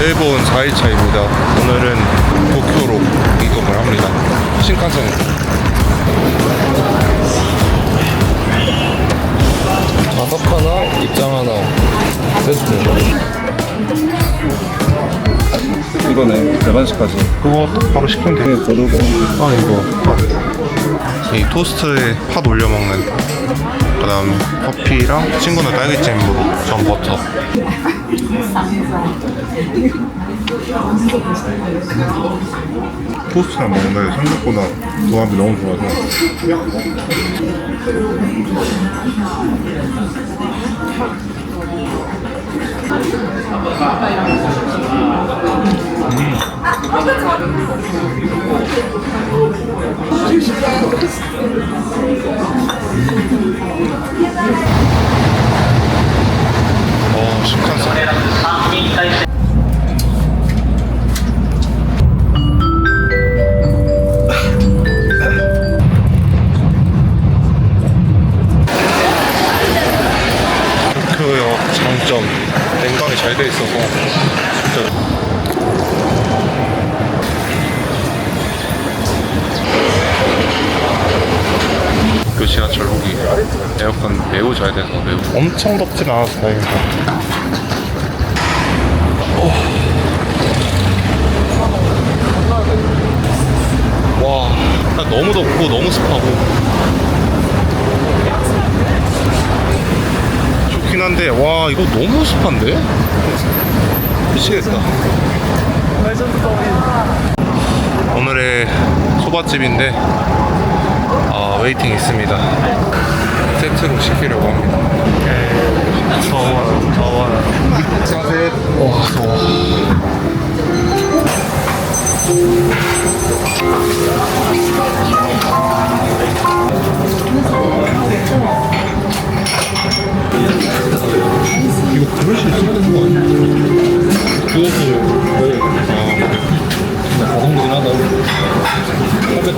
일본 4일차입니다. 오늘은 도쿄로 이동을 합니다. 신칸센. 좌석 하나, 입장 하나. 됐습니다. 이거네, 11시까지. 그거 바로 시키면 되게 고르고. 아, 이거. 이 토스트에 팥 올려 먹는. 그 다음 커피랑 친구는 딸기잼으로 전 버터. 토스트랑 먹는데 생각보다 조합이 너무 좋아서. 신칸센. 도쿄역 장점, 냉방이 잘 돼 있어서 진짜. 그 지하철 후기 에어컨 매우 잘 돼서 매우 엄청 덥진 않아서 다행이다. 와, 너무 덥고 너무 습하고 좋긴 한데, 와 이거 너무 습한데? 미치겠다. 오늘의 소바집인데 웨이팅 있습니다. 세트로 시키려고 합니다. 더워요. 와, 더워. 이거 그릇이 있는 거 아니야? 그것도 왜? 가성비긴 하다. 891?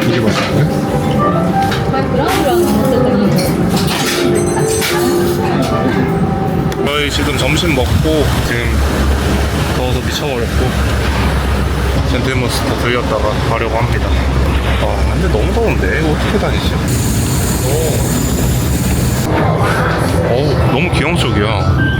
이게 맛있네. 저희 지금 점심 먹고 지금 더워서 미쳐버렸고 젠틀몬스터 들렸다가 가려고 합니다. 근데 너무 더운데 이거 어떻게 다니지? 너무 기형 쪽이야.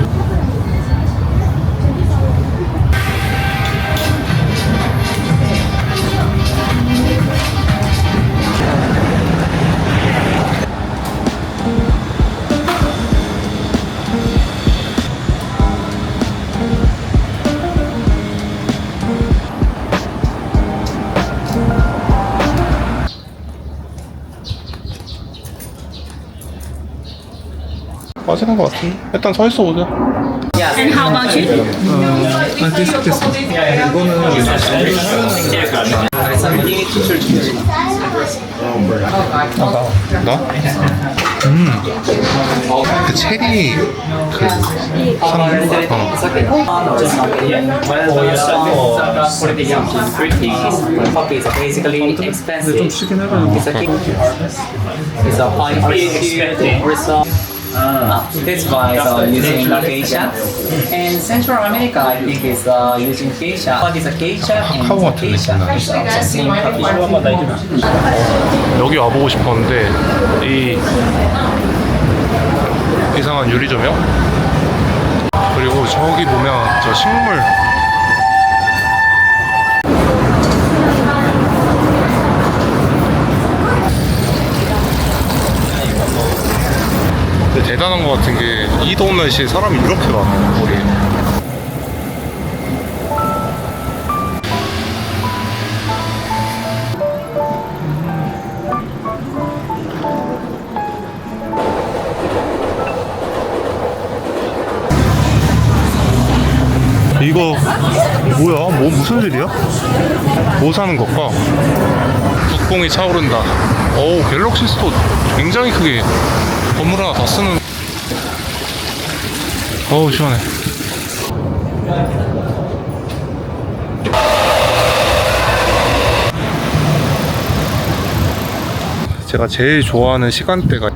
빠지는 것 같은데? 일단 서 있어 보자. And how about you? 나? 그 체리 그 That's why using geisha. And Central America, I think is using geisha. What is a geisha and 카카오 같은 geisha? 느낌 It's also same coffee. 여기 와보고 싶었는데 이 이상한 유리 조명 그리고 저기 보면 저 식물 근데 대단한 것 같은 게 이 더운 날씨에 사람이 이렇게 많아요. 거리에. 이거 뭐야? 무슨 일이야? 뭐 사는 걸까? 국뽕이 차오른다. 오, 갤럭시 스토어 굉장히 크게 건물 하나 다 쓰는. 어우 시원해. 제가 제일 좋아하는 시간대가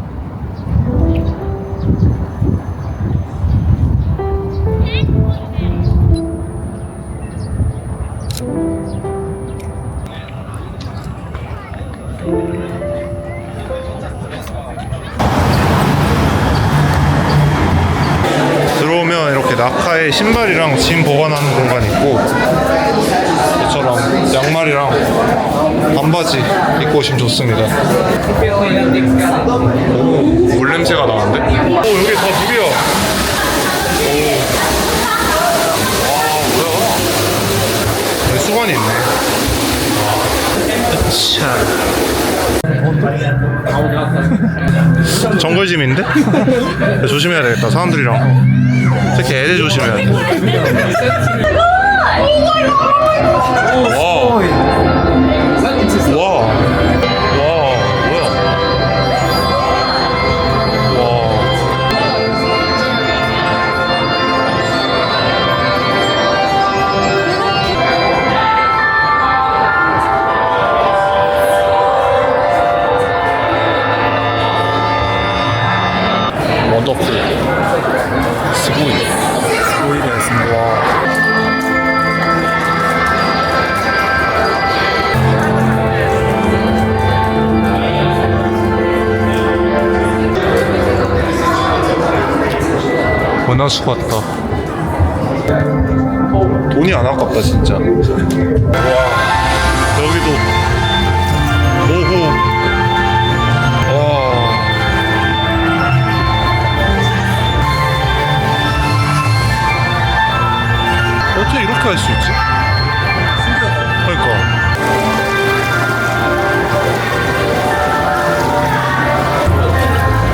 들어오면 이렇게 낙하에 신발이랑 짐 보관하는 공간이 있고 저처럼 양말이랑 반바지 입고 오시면 좋습니다. 오, 물 냄새가 나는데? 오, 여기 다 물이야. 오. 와, 뭐야? 여기 수건이 있네. 차. 정글짐인데? 조심해야 되겠다. 사람들이랑 특히 애들 조심해야 돼. 와. 와. 와. 뭐야? 와. 원더풀. 스고이. 스고이였습니다. 와. 은하수 같다. 돈이 안 아깝다 진짜. 와, 여기도 오호. 와. 어떻게 이렇게 할 수 있지? 그러니까.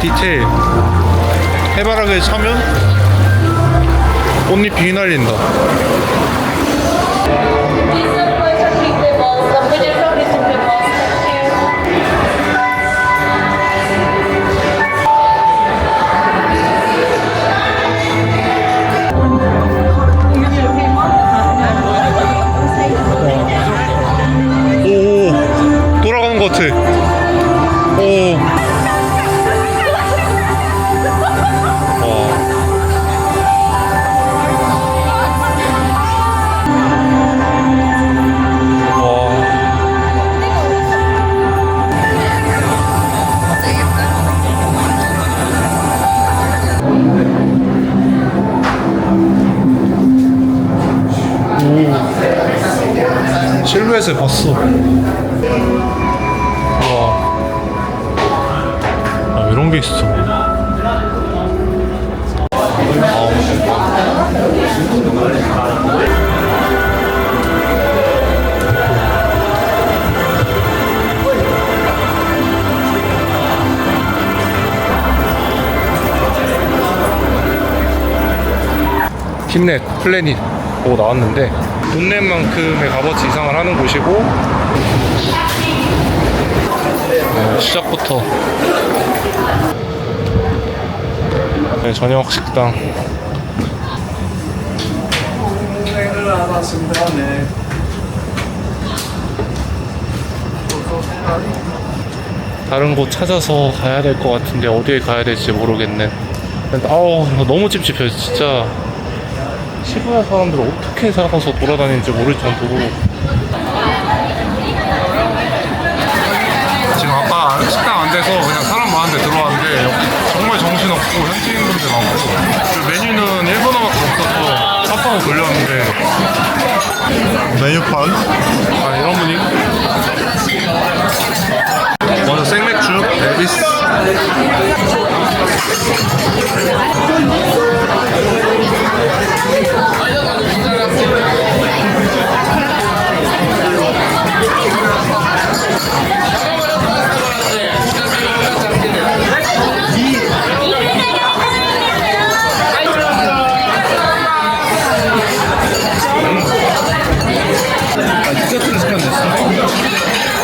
디테일. 해바라기에 차면 꽃잎이 휘날린다. 오, 돌아가는 것 같아. 오. 실루엣을 봤어. 와. 아, 이런 게 있어. 킴넷, 플래닛 보고 나왔는데 돈 낸 만큼의 값어치 이상을 하는 곳이고 시작부터 네, 저녁 식당 다른 곳 찾아서 가야 될 것 같은데 어디에 가야 될지 모르겠네. 아우 너무 찝찝해요 진짜. 시부야 사람들 어떻게 살아서 돌아다니는지 모를 정도로. 지금 아까 식당 안 돼서 그냥 사람 많은데 들어왔는데 정말 정신없고 현지인분들 많고 메뉴는 일본어밖에 없어서 팝하고 돌렸는데 메뉴판? 아 이런 분위기? 먼저 생맥주 에비스 디저트를 시키면 됐어.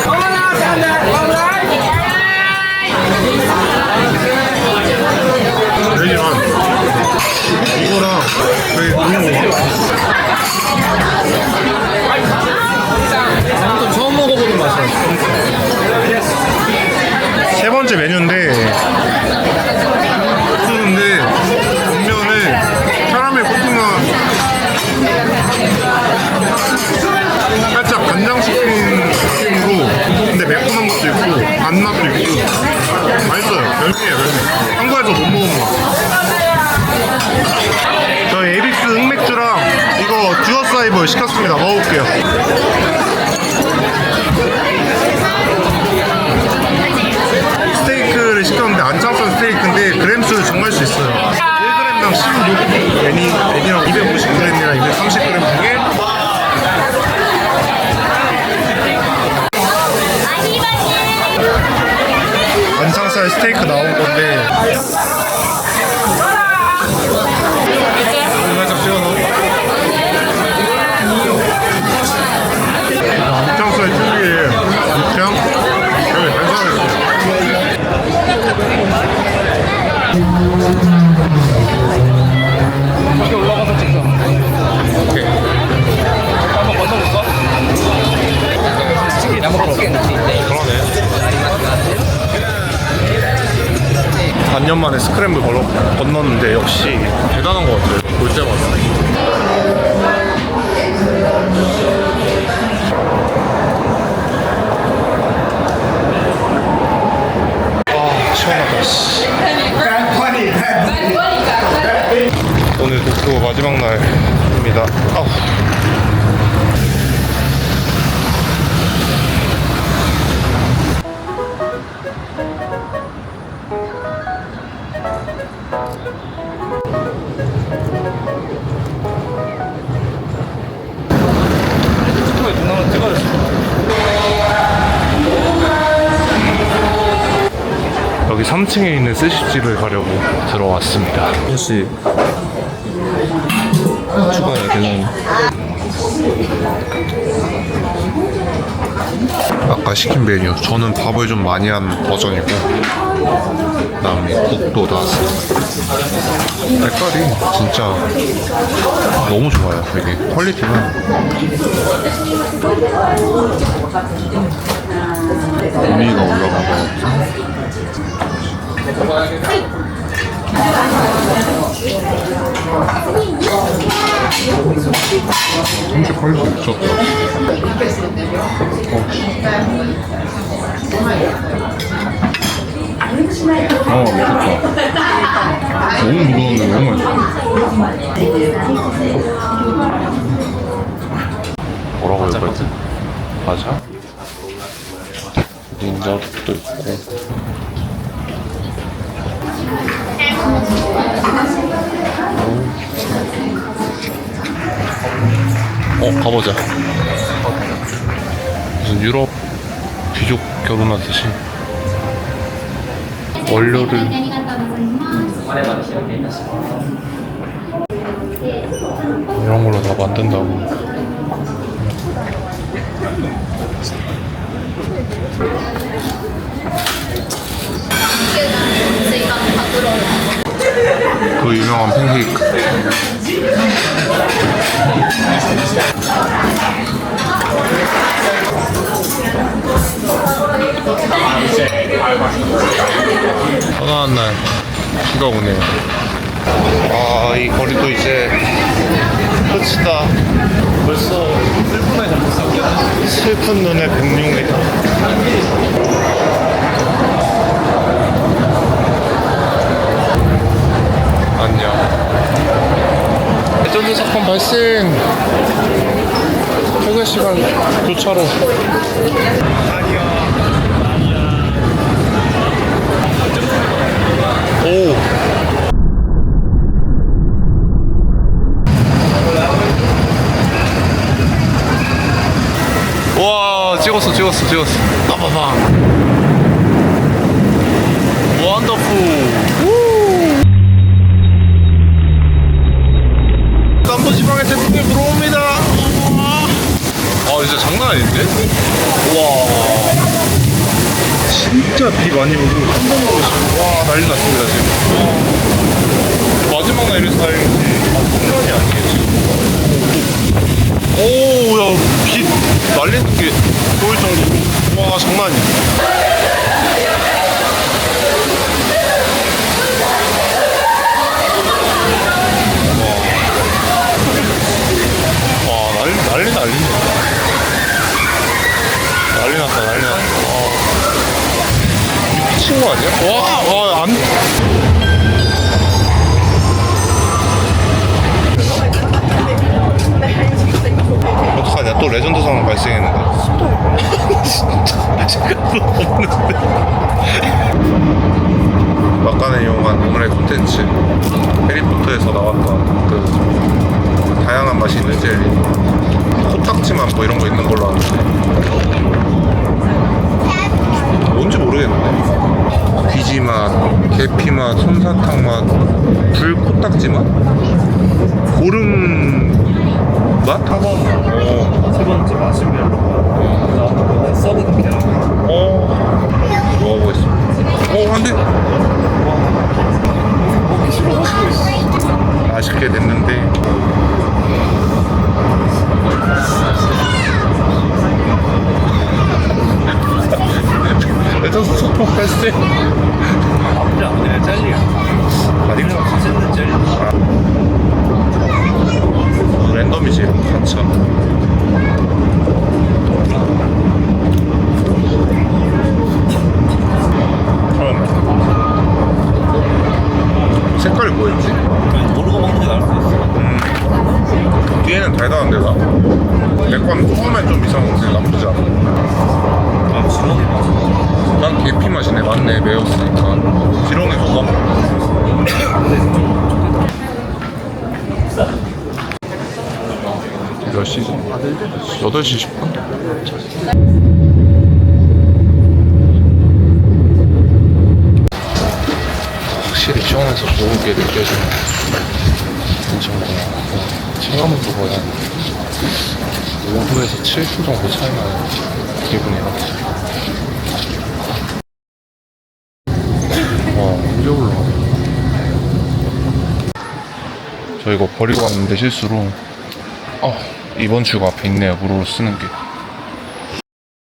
단맛도 있고 맛있어요. 별미예요, 별미. 한국에서 못 먹은 거. 저희 에비스 흑맥주랑 이거 듀어스 하이볼 시켰습니다. 먹어볼게요. 스테이크를 시켰는데 안창살 스테이크인데 그램수 정말 수 있어요. 1g당 16, 애니랑 250g이랑 230g 중에 안창살 스테이크 나온 건데 살짝 찍어서 안창살 특유의 육향 되게 괜찮아요. 여기 올라가서 찍자. 오케이. 한번 건너볼까? 그러네. 반년 만에 스크램블 건넜는데 역시 대단한 것 같아요. 볼 때마다. 아, 시원하다. 씨. 오늘 도쿄 마지막 날입니다. 아우. 유튜브에 동영상 찍어줬어. 여기 3층에 있는 스시집을 가려고 들어왔습니다. 혹시 추가해 계산 아까 시킨 메뉴 저는 밥을 좀 많이 한 버전이고 그다음에 국도 나왔어요. 색깔이 진짜 너무 좋아요. 되게 퀄리티가 의미가 올라간 것 같아요. 진짜 퀄리티 미쳤다. 미쳤다. 너무 무거운데 너무 맛있어. 뭐라고 해야 되지? 과자? 닌자도 있고. 가보자. 무슨 유럽 귀족 결혼하듯이 원료를 이런 걸로 다 만든다고. 그 유명한 팬케이크. 떠나는 날 비가 오네요. 아, 이 거리도 이제 끝이다. 벌써 슬픈 눈의 백룡이다. 안녕. 레전드 사건 발생. 퇴근 시간 교차로. 오. 와, 찍었어. 빠바방. 원더풀. 남부지방에 태풍이 불어옵니다. 아, 진짜 장난 아닌데? 와, 진짜 비 많이 오고 한 번 오고 있어요. 와, 난리 났습니다 지금. 마지막 날이라서 다행이지 풍년이 아니겠지. 오, 야, 비 날리는 게 보일 정도로. 와, 장난 아니야. 난리 났다. 난리 났어. 미친 거 아니야? 와, 안. 어떡하냐? 또 레전드 상황 발생했는데. 진짜 시간도 없는데. 막간을 이용한 오늘의 콘텐츠. 해리포터에서 나왔던 그 다양한 맛이 있는 젤리. 코딱지맛 뭐 이런 거 있는 걸로 아는데. 뭔지 모르겠는데. 귀지맛, 계피맛, 솜사탕맛, 불코딱지맛, 고름 맛? 세 번째 마시멜로 그다음에 서브 캐럿 먹어보겠습니다. 안 돼! 맛있게 됐는데 일단 소통 패스 아무리 안 그래 젤리야 아니면 맛있는 젤리 랜덤이지 이런 거 같이 색깔이 뭐였지? 모르고 먹는 게 나을 수 있어 뒤에는 달달한데 내 건 처음엔 좀 이상한데 나쁘지 않아. 난 지렁이 맛있어 난 계피 맛이네. 맞네, 매웠으니까. 지렁이 소금. 몇 시지? 8시 10분? 확실히 시원해서 좋은 게 느껴지는 인천공항. 체감온도 거의 한 5도에서 7도 정도 차이 나는 기분이라. 와, 언제 올라가네. 저 이거 버리고 왔는데 실수로 이번 주가 앞에 있네요. 무료로 쓰는 게.